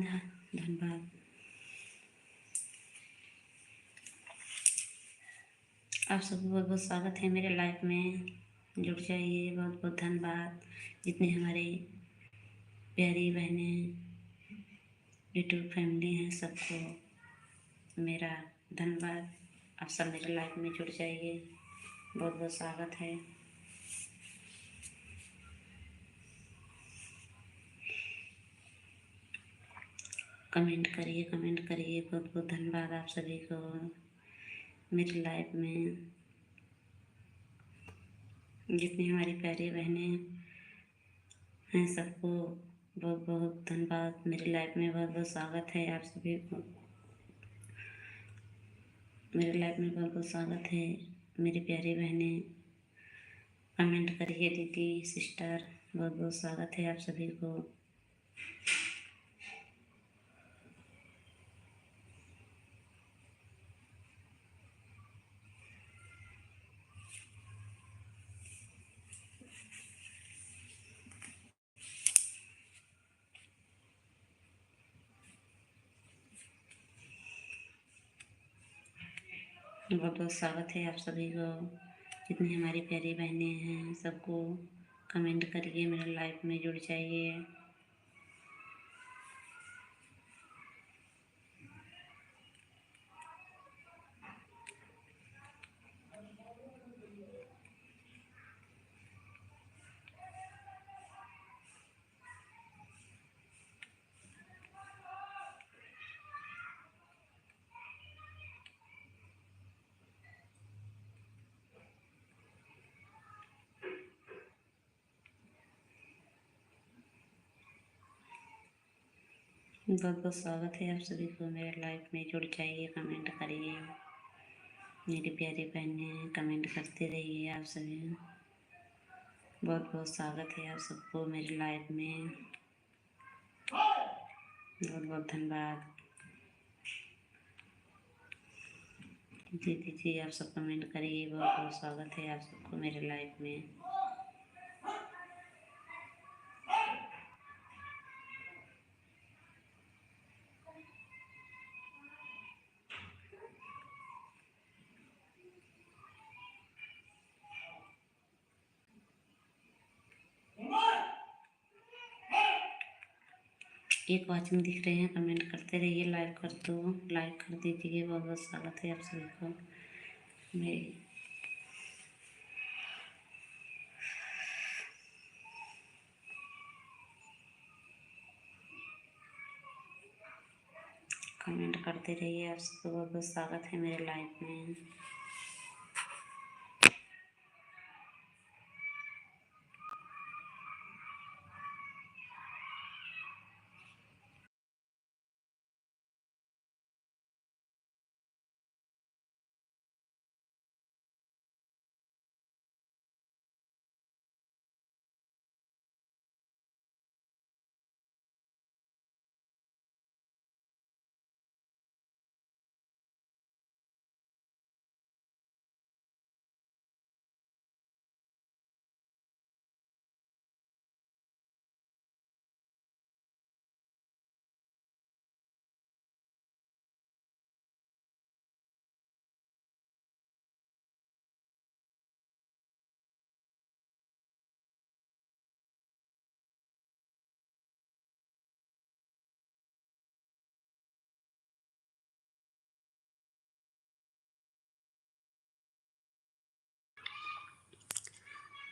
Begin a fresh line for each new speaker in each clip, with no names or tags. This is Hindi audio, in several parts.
धन्यवाद। आप सबको बहुत बहुत स्वागत है मेरे लाइफ में। जुड़ जाइए। बहुत बहुत धन्यवाद। जितने हमारे प्यारी बहनें यूट्यूब फैमिली हैं, सबको मेरा धन्यवाद। आप सब मेरे लाइफ में जुड़ जाइए। बहुत बहुत स्वागत है। कमेंट करिए, कमेंट करिए। बहुत बहुत धन्यवाद आप सभी को मेरी लाइफ में। जितनी हमारी प्यारी बहनें हैं, सबको बहुत बहुत धन्यवाद। मेरी लाइफ में बहुत बहुत स्वागत है आप सभी को। मेरे लाइफ में बहुत बहुत स्वागत है मेरी प्यारी बहनें। कमेंट करिए दीदी, सिस्टर। बहुत बहुत स्वागत है आप सभी को। बहुत बहुत स्वागत है आप सभी को। जितनी हमारी प्यारी बहनें हैं, सबको कमेंट करिए, मेरे लाइफ में जुड़ जाइए। बहुत बहुत स्वागत है आप सभी को मेरे लाइफ में। जुड़ जाइए, कमेंट करिए। मेरी प्यारी बहनें कमेंट करते रहिए आप सभी। बहुत बहुत स्वागत है आप सबको मेरी लाइफ में। बहुत बहुत धन्यवाद। जी आप सब कमेंट करिए। बहुत बहुत स्वागत है आप सबको मेरे लाइफ में। एक वाचिंग दिख रहे हैं, कमेंट करते रहिए। लाइक कर दो, लाइक कर दीजिए। बहुत बहुत स्वागत है आप सभी को। मैं कमेंट करते रहिए। आप सबको बहुत बहुत स्वागत है मेरे लाइफ में।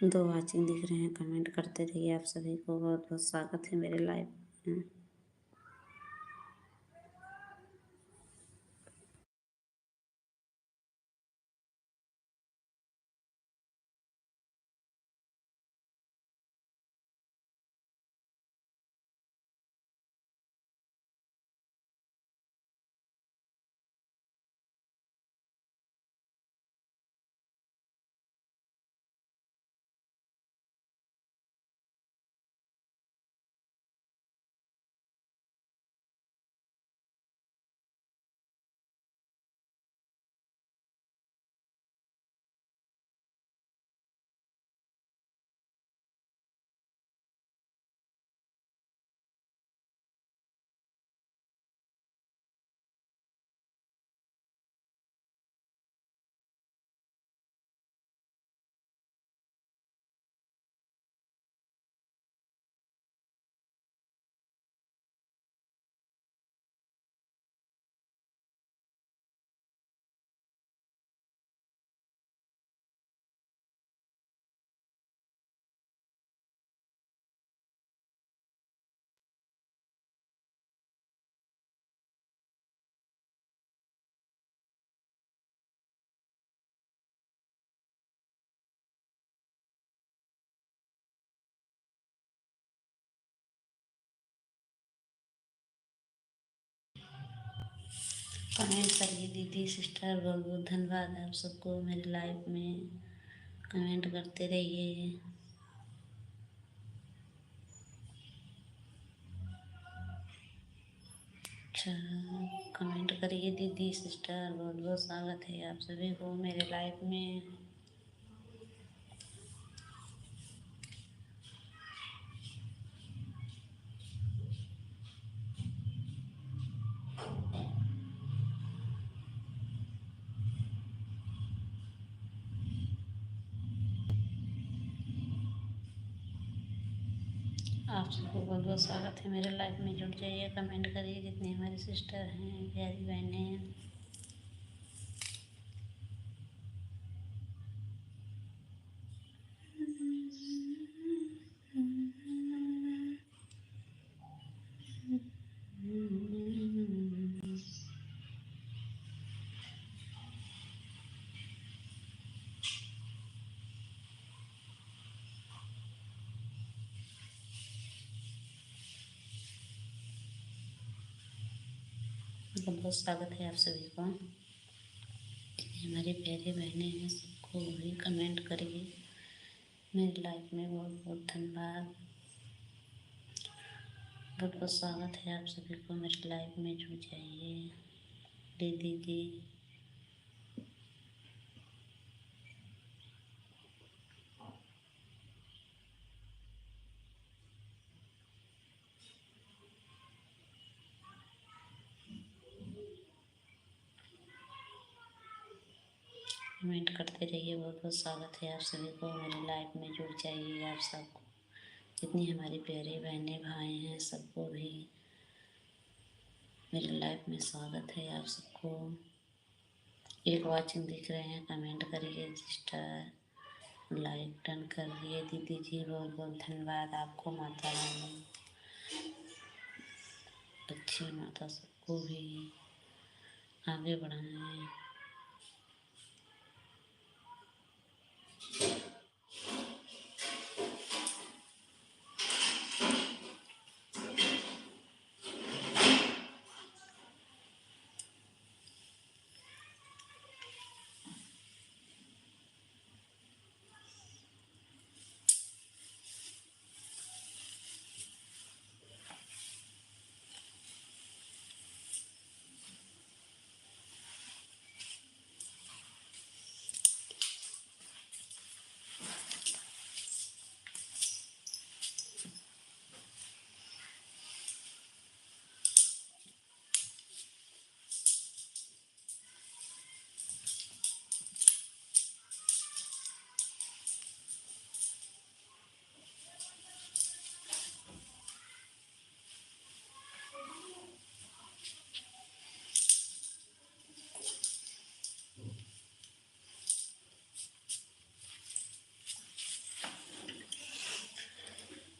दो वाचिंग दिख रहे हैं, कमेंट करते रहिए। आप सभी को बहुत बहुत स्वागत है मेरे लाइफ में। कमेंट करिए दीदी सिस्टर, बहुत बहुत धन्यवाद आप सबको मेरे लाइफ में कमेंट करते रहिए। अच्छा, कमेंट करिए दीदी सिस्टर, बहुत बहुत स्वागत है आप सभी को मेरे लाइफ में। आप सबको बहुत बहुत स्वागत है मेरे लाइफ में, जुड़ जाइए, कमेंट करिए जितने हमारे सिस्टर हैं, प्यारी बहनें हैं। बहुत बहुत स्वागत है आप सभी को, हमारी प्यारी बहनें हैं, सबको भी कमेंट करिए मेरी लाइफ में। बहुत बहुत धन्यवाद, बहुत बहुत स्वागत है आप सभी को मेरी लाइफ में, जुड़ जाइए दीदी जी। कमेंट करते रहिए, बहुत बहुत स्वागत है आप सभी को मेरी लाइफ में, जुड़ जाइए आप सबको, जितनी हमारी प्यारी बहनें भाई हैं सबको भी मेरी लाइफ में स्वागत है आप सबको। एक वाचिंग दिख रहे हैं, कमेंट करिए सिस्टर, लाइक डन करिए दीदी जी, बहुत बहुत धन्यवाद आपको। माता रानी लक्ष्मी माता सबको भी आगे बढ़ाएं।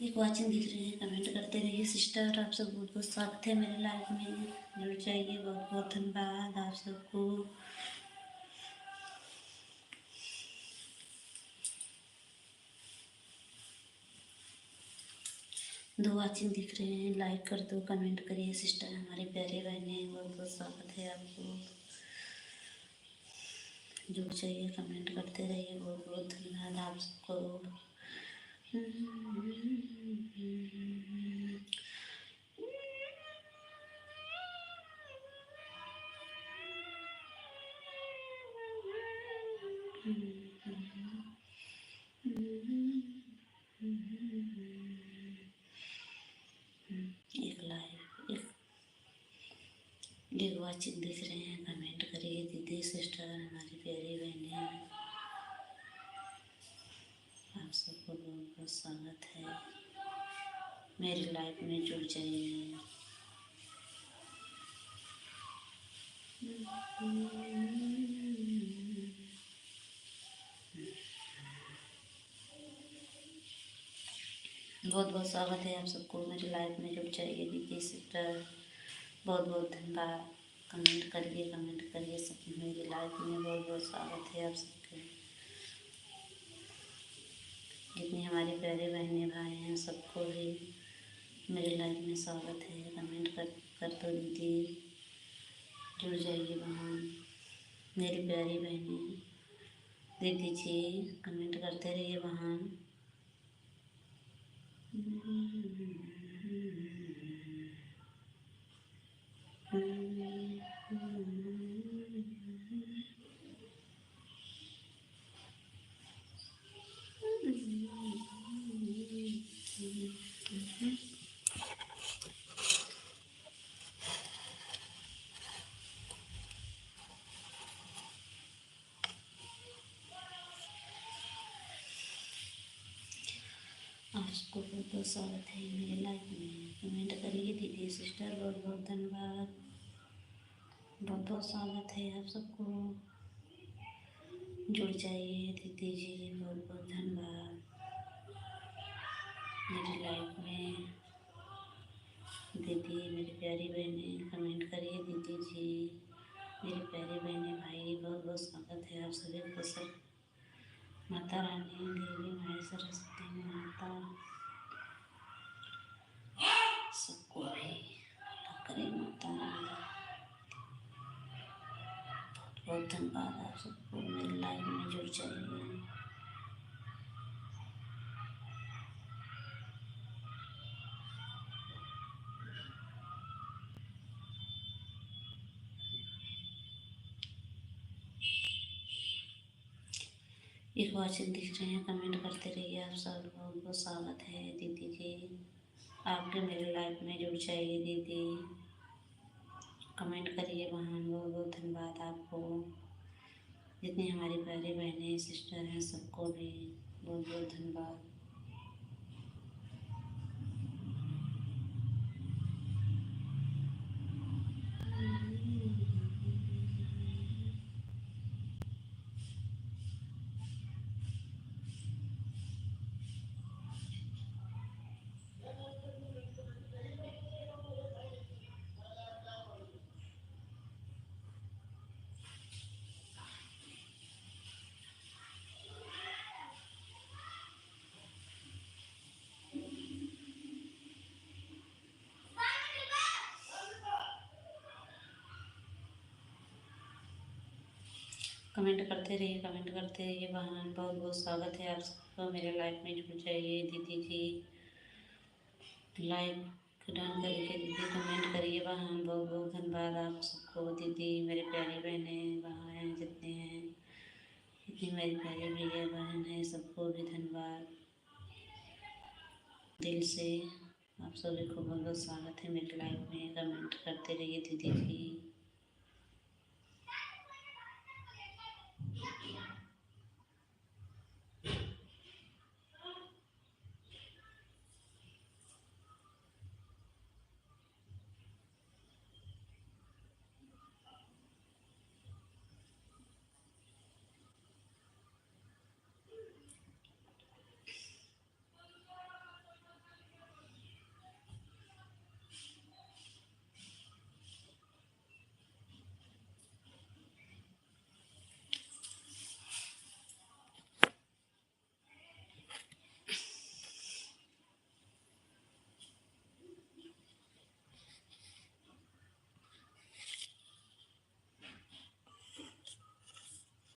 एक वाचिंग दिख रहे हैं, कमेंट करते रहिए सिस्टर, आप सब बहुत बहुत स्वागत है मेरे लाइफ में, जुड़ जाइए, बहुत बहुत धन्यवाद आप सबको। दो वाचिंग दिख रहे हैं, लाइक कर दो, कमेंट करिए सिस्टर, हमारी प्यारे बहनें, बहुत बहुत स्वागत है आपको। जुड़ जाइए, कमेंट करते रहिए, बहुत बहुत धन्यवाद आप सबको। एक वाचिंग दिख रहे हैं, कमेंट करिए दीदी सिस्टर, हमारी प्यारी बहनें, आप सबको बहुत बहुत स्वागत है मेरी लाइफ में, जुड़ जाइए। बहुत बहुत स्वागत है आप सबको मेरी लाइफ में, जुड़ जाइए दीदी सिस्टर, बहुत बहुत धन्यवाद। कमेंट करिए सब मेरी लाइफ में, बहुत बहुत स्वागत है आप सबके, जितनी हमारी प्यारे बहनें भाई हैं सबको भी मेरी लाइफ में स्वागत है। कमेंट कर दो दीदी, जुड़ जाइए बहन, मेरी प्यारी बहनें, देख दीजिए, कमेंट करते रहिए बहन। आप सबको बहुत बहुत स्वागत है मेरे लाइफ में। कमेंट करिए दीदी सिस्टर, बहुत बहुत धन्यवाद, बहुत बहुत स्वागत है आप सबको। जुड़ जाइए दीदी जी, बहुत बहुत धन्यवाद मेरी लाइफ में। दीदी मेरी प्यारी बहनें, कमेंट करिए दीदी जी, मेरी प्यारी बहनें भाई, बहुत बहुत स्वागत है आप सभी को। सब माता रानी देवी माई सरस्वती माता सबको भी अल्लाह करे माता रानी। बहुत धन्यवाद आप सबको, मेरे लाइफ में जुड़ जाइए। एक वॉचिंग दिख रहे हैं, कमेंट करते रहिए आप सब। बहुत बहुत स्वागत है दीदी जी, आपके मेरे लाइफ में जुड़ जाइए दीदी, कमेंट करिए बहन। बहुत बहुत धन्यवाद आपको, जितनी हमारी प्यारी बहनें सिस्टर हैं सबको भी बहुत बहुत धन्यवाद। कमेंट करते रहिए, कमेंट करते रहिए बहन। बहुत बहुत स्वागत है आप सबको, मेरे लाइफ में जुड़ जाइए दीदी जी। लाइक डन करके दीदी कमेंट करिए बहन। बहुत बहुत धन्यवाद आप सबको दीदी, मेरे प्यारी बहनें बहन जितने हैं, इतनी मेरी प्यारी भैया बहन है, सबको भी धन्यवाद दिल से। आप सभी को बहुत बहुत स्वागत है मेरी लाइफ में। कमेंट करते रहिए दीदी जी।